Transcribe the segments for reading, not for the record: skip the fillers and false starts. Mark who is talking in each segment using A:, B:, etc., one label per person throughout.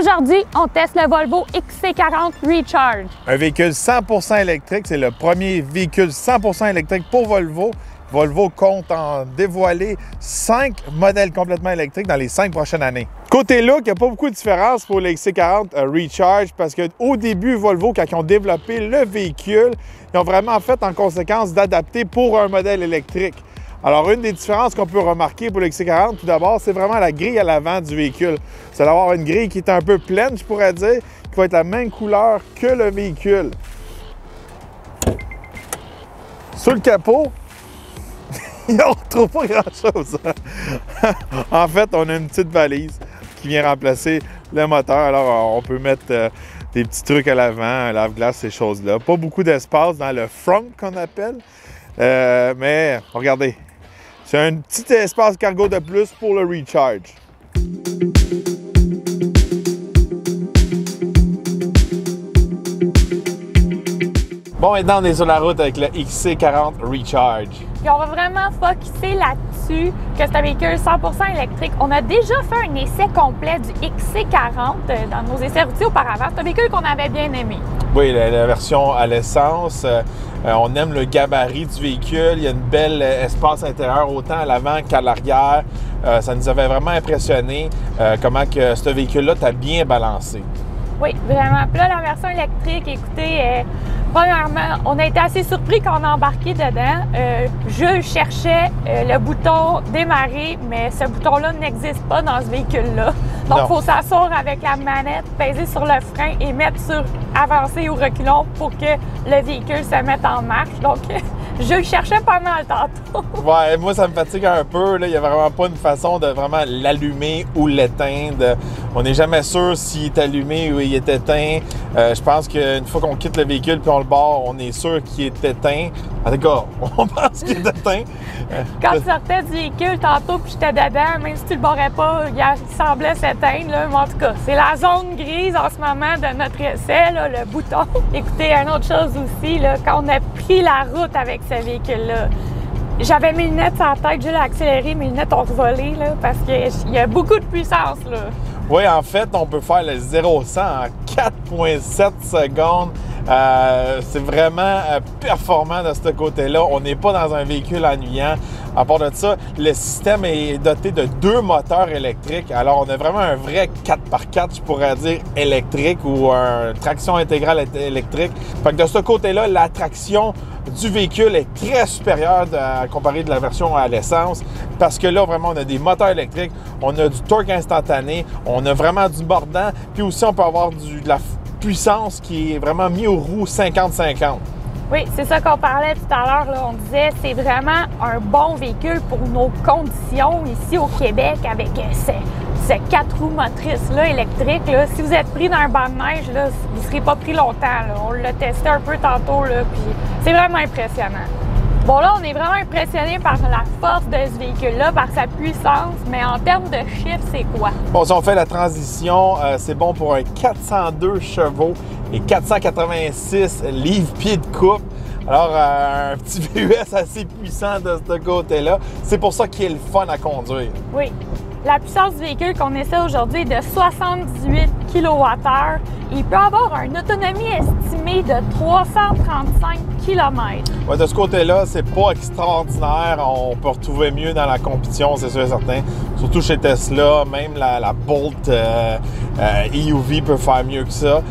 A: Aujourd'hui, on teste le Volvo XC40 Recharge.
B: Un véhicule 100% électrique, c'est le premier véhicule 100% électrique pour Volvo. Volvo compte en dévoiler 5 modèles complètement électriques dans les 5 prochaines années. Côté look, il n'y a pas beaucoup de différence pour le XC40 Recharge parce qu'au début, Volvo, quand ils ont développé le véhicule, ils ont vraiment fait en conséquence d'adapter pour un modèle électrique. Alors, une des différences qu'on peut remarquer pour le XC40, tout d'abord, c'est vraiment la grille à l'avant du véhicule. C'est d'avoir une grille qui est un peu pleine, je pourrais dire, qui va être la même couleur que le véhicule. Sur le capot, on ne retrouve pas grand-chose. En fait, on a une petite valise qui vient remplacer le moteur. Alors, on peut mettre des petits trucs à l'avant, un lave-glace, ces choses-là. Pas beaucoup d'espace dans le front qu'on appelle. Mais regardez, c'est un petit espace cargo de plus pour le Recharge. Bon, maintenant on est sur la route avec le XC40 Recharge.
A: Puis on va vraiment focusser là-dessus que c'est un véhicule 100% électrique. On a déjà fait un essai complet du XC40 dans nos essais routiers auparavant. C'est un véhicule qu'on avait bien aimé.
B: Oui, la version à l'essence. On aime le gabarit du véhicule. Il y a une belle espace intérieur autant à l'avant qu'à l'arrière. Ça nous avait vraiment impressionné comment que ce véhicule-là t'a bien balancé.
A: Oui, vraiment. Puis là, la version électrique, écoutez, premièrement, on a été assez surpris quand on a embarqué dedans. Je cherchais le bouton démarrer, mais ce bouton-là n'existe pas dans ce véhicule-là. Donc, il faut s'asseoir avec la manette, peser sur le frein et mettre sur avancer ou reculons pour que le véhicule se mette en marche. Donc, je le cherchais pas mal tantôt. Ouais,
B: moi, ça me fatigue un peu. Là. Il n'y a vraiment pas une façon de vraiment l'allumer ou l'éteindre. On n'est jamais sûr s'il est allumé ou il est éteint. Je pense qu'une fois qu'on quitte le véhicule puis on le barre, on est sûr qu'il est éteint. En tout cas, on pense qu'il est éteint.
A: Quand tu sortais du véhicule tantôt puis j'étais dedans, même si tu le barrais pas, il semblait s'éteindre. Là. Mais en tout cas, c'est la zone grise en ce moment de notre essai, là, le bouton. Écoutez, une autre chose aussi, là, quand on a pris la route avec ce véhicule-là, j'avais mes lunettes sur la tête, j'ai accéléré, mes lunettes ont volé là, parce qu'il y a beaucoup de puissance. Là.
B: Oui, en fait, on peut faire le 0-100 en 4,7 secondes. C'est vraiment performant de ce côté-là. On n'est pas dans un véhicule ennuyant. À part de ça, le système est doté de 2 moteurs électriques. Alors, on a vraiment un vrai 4x4, je pourrais dire, électrique ou une traction intégrale électrique. Fait que de ce côté-là, la traction du véhicule est très supérieure comparée de la version à l'essence parce que là, vraiment, on a des moteurs électriques, on a du torque instantané, on a vraiment du mordant, puis aussi, on peut avoir de la puissance qui est vraiment mis aux roues 50-50.
A: Oui, c'est ça qu'on parlait tout à l'heure. On disait que c'est vraiment un bon véhicule pour nos conditions ici au Québec avec ces 4 roues motrices-là électriques. Là. Si vous êtes pris dans un banc de neige, là, vous ne serez pas pris longtemps. Là. On l'a testé un peu tantôt, là, puis c'est vraiment impressionnant. Bon, là, on est vraiment impressionné par la force de ce véhicule-là, par sa puissance, mais en termes de chiffres, c'est quoi? Bon,
B: si on fait la transition, c'est bon pour un 402 chevaux et 486 livres-pieds de couple. Alors, un petit VUS assez puissant de ce côté-là. C'est pour ça qu'il est le fun à conduire.
A: Oui. La puissance du véhicule qu'on essaie aujourd'hui est de 78 kWh. Il peut avoir une autonomie estimée de 335 km.
B: Ouais, de ce côté-là, c'est pas extraordinaire. On peut retrouver mieux dans la compétition, c'est sûr et certain. Surtout chez Tesla, même la Bolt EUV peut faire mieux que ça.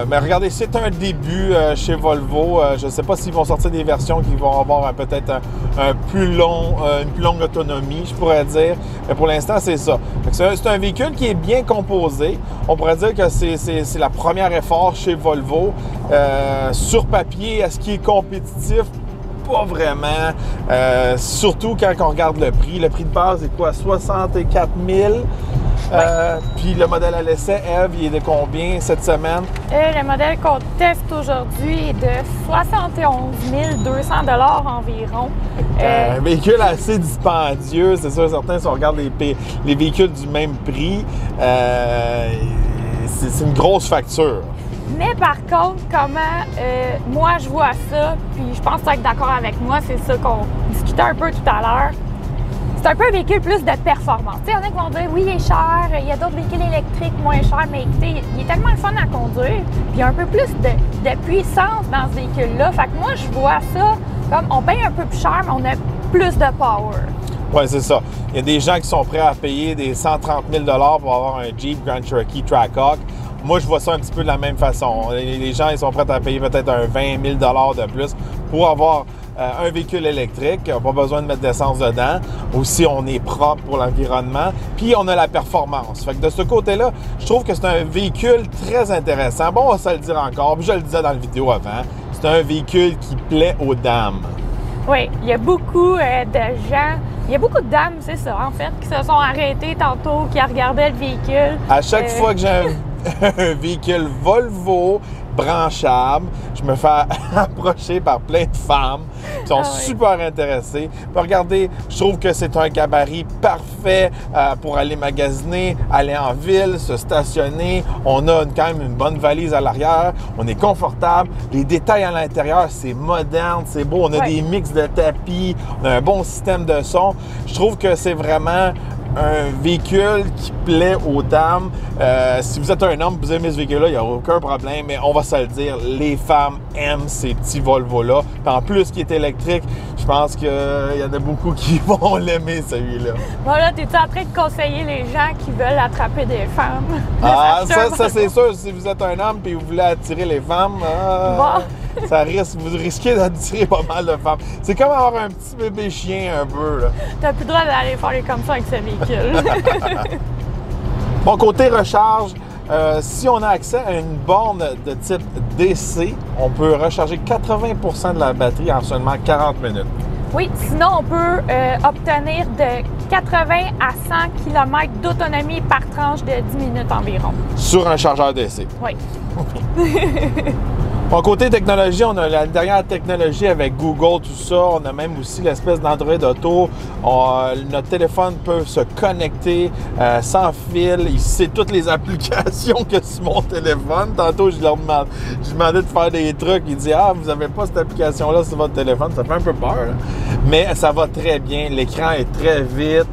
B: Mais regardez, c'est un début chez Volvo. Je ne sais pas s'ils vont sortir des versions qui vont avoir peut-être une plus longue autonomie, je pourrais dire. Mais pour l'instant, c'est ça. C'est un véhicule qui est bien composé. On pourrait dire que c'est la première effort chez Volvo. Sur papier, est-ce qu'il est compétitif? Pas vraiment. Surtout quand on regarde le prix. Le prix de base est quoi? 64 000. Puis le modèle à l'essai, Eve, il est de combien cette semaine?
A: Le modèle qu'on teste aujourd'hui est de 71 200 $ environ.
B: Un véhicule assez dispendieux, c'est sûr, certain, si on regarde les véhicules du même prix, c'est une grosse facture.
A: Mais par contre, comment moi je vois ça, puis je pense que tu vas être d'accord avec moi, c'est ça qu'on discutait un peu tout à l'heure, c'est un peu un véhicule plus de performance. Tu sais, il y en a qui vont dire, oui, il est cher, il y a d'autres véhicules électriques moins chers, mais écoutez, il est tellement le fun à conduire, puis il y a un peu plus de puissance dans ce véhicule-là. Fait que moi, je vois ça comme, on paye un peu plus cher, mais on a plus de power.
B: Oui, c'est ça. Il y a des gens qui sont prêts à payer des 130 000 $ pour avoir un Jeep Grand Cherokee Trackhawk. Moi, je vois ça un petit peu de la même façon. Les gens, ils sont prêts à payer peut-être un 20 000 $ de plus pour avoir un véhicule électrique. On n'a pas besoin de mettre d'essence dedans. Aussi, on est propre pour l'environnement. Puis, on a la performance. Fait que de ce côté-là, je trouve que c'est un véhicule très intéressant. Bon, on va se le dire encore. Puis, je le disais dans la vidéo avant. C'est un véhicule qui plaît aux dames.
A: Oui, il y a beaucoup de gens, il y a beaucoup de dames, c'est ça, en fait, qui se sont arrêtées tantôt, qui regardaient le véhicule.
B: À chaque fois que j'ai un véhicule Volvo branchable, je me fais approcher par plein de femmes qui sont super intéressées. Puis regardez, je trouve que c'est un gabarit parfait pour aller magasiner, aller en ville, se stationner. On a quand même une bonne valise à l'arrière. On est confortable. Les détails à l'intérieur, c'est moderne, c'est beau. On a des mix de tapis. On a un bon système de son. Je trouve que c'est vraiment un véhicule qui plaît aux dames. Si vous êtes un homme, vous aimez ce véhicule-là, il n'y a aucun problème, mais on va se le dire, les femmes aiment ces petits Volvo-là. Puis en plus, qui est électrique, je pense qu'il y en a beaucoup qui vont l'aimer, celui-là.
A: Voilà, t'es-tu en train de conseiller les gens qui veulent attraper des femmes?
B: Ah, ça c'est sûr, si vous êtes un homme et vous voulez attirer les femmes, vous risquez d'attirer pas mal de femmes. C'est comme avoir un petit bébé chien un peu, là.
A: T'as plus le droit d'aller faire comme ça avec ce véhicule.
B: Bon, côté recharge, si on a accès à une borne de type DC, on peut recharger 80% de la batterie en seulement 40 minutes.
A: Oui, sinon on peut obtenir de 80 à 100 km d'autonomie par tranche de 10 minutes environ.
B: Sur un chargeur DC.
A: Oui.
B: Bon, côté technologie, on a la dernière technologie avec Google, tout ça. On a même aussi l'espèce d'Android Auto. Notre téléphone peut se connecter sans fil. Il sait toutes les applications que sur mon téléphone. Tantôt, je demandais de faire des trucs. Il dit « Ah, vous n'avez pas cette application-là sur votre téléphone. » Ça fait un peu peur, là. Mais ça va très bien. L'écran est très vite.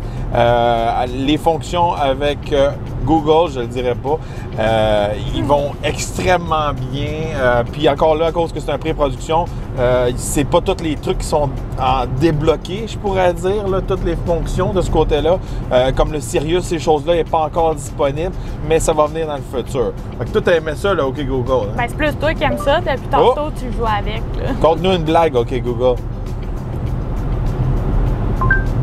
B: Les fonctions avec Google, je ne le dirais pas, ils vont extrêmement bien. Puis encore là, à cause que c'est un pré-production, c'est pas tous les trucs qui sont débloqués, je pourrais dire, là, toutes les fonctions de ce côté-là. Comme le Sirius, ces choses-là, n'est pas encore disponible, mais ça va venir dans le futur. Fait que toi, t'as aimé ça, là, OK Google. Hein?
A: Ben, c'est plus toi qui aimes ça, depuis tantôt, tu joues avec.
B: Conte-nous une blague, OK Google.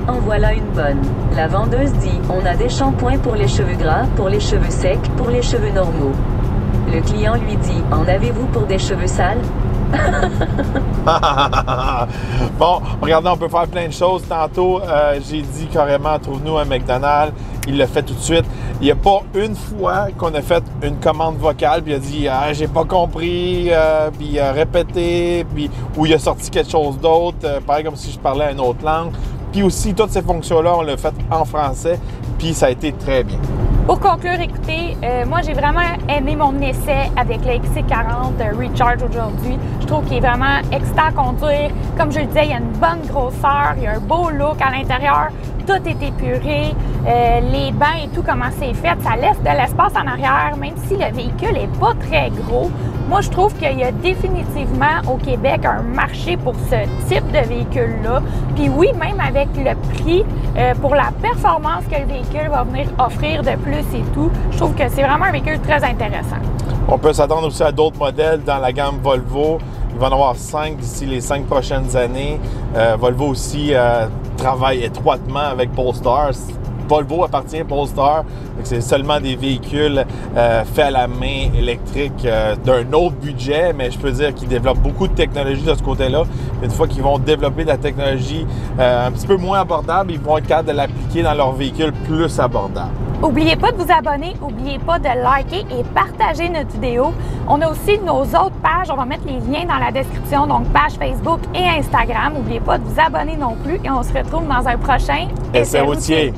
C: En voilà une bonne. La vendeuse dit « On a des shampoings pour les cheveux gras, pour les cheveux secs, pour les cheveux normaux. » Le client lui dit « En avez-vous pour des cheveux sales? »
B: Bon, regardez, on peut faire plein de choses. Tantôt, j'ai dit carrément, trouve-nous un McDonald's. Il l'a fait tout de suite. Il n'y a pas une fois qu'on a fait une commande vocale, puis il a dit « Ah, j'ai pas compris », puis il a répété, puis ou il a sorti quelque chose d'autre, pareil comme si je parlais une autre langue. Puis aussi, toutes ces fonctions-là, on l'a fait en français, puis ça a été très bien.
A: Pour conclure, écoutez, moi j'ai vraiment aimé mon essai avec le XC40 Recharge aujourd'hui. Je trouve qu'il est vraiment excitant à conduire. Comme je le disais, il y a une bonne grosseur, il y a un beau look à l'intérieur. Tout est épuré, les bancs et tout, comment c'est fait, ça laisse de l'espace en arrière, même si le véhicule n'est pas très gros. Moi, je trouve qu'il y a définitivement au Québec un marché pour ce type de véhicule-là. Puis oui, même avec le prix, pour la performance que le véhicule va venir offrir de plus et tout, je trouve que c'est vraiment un véhicule très intéressant.
B: On peut s'attendre aussi à d'autres modèles dans la gamme Volvo. Il va y en avoir 5 d'ici les 5 prochaines années. Volvo aussi travaille étroitement avec Polestar. Volvo appartient à Polestar. C'est seulement des véhicules faits à la main électriques d'un autre budget, mais je peux dire qu'ils développent beaucoup de technologie de ce côté-là. Une fois qu'ils vont développer de la technologie un petit peu moins abordable, ils vont être capables de l'appliquer dans leurs véhicules plus abordables.
A: N'oubliez pas de vous abonner, n'oubliez pas de liker et partager notre vidéo. On a aussi nos autres pages, on va mettre les liens dans la description, donc page Facebook et Instagram. N'oubliez pas de vous abonner non plus et on se retrouve dans un prochain
B: Essai routier.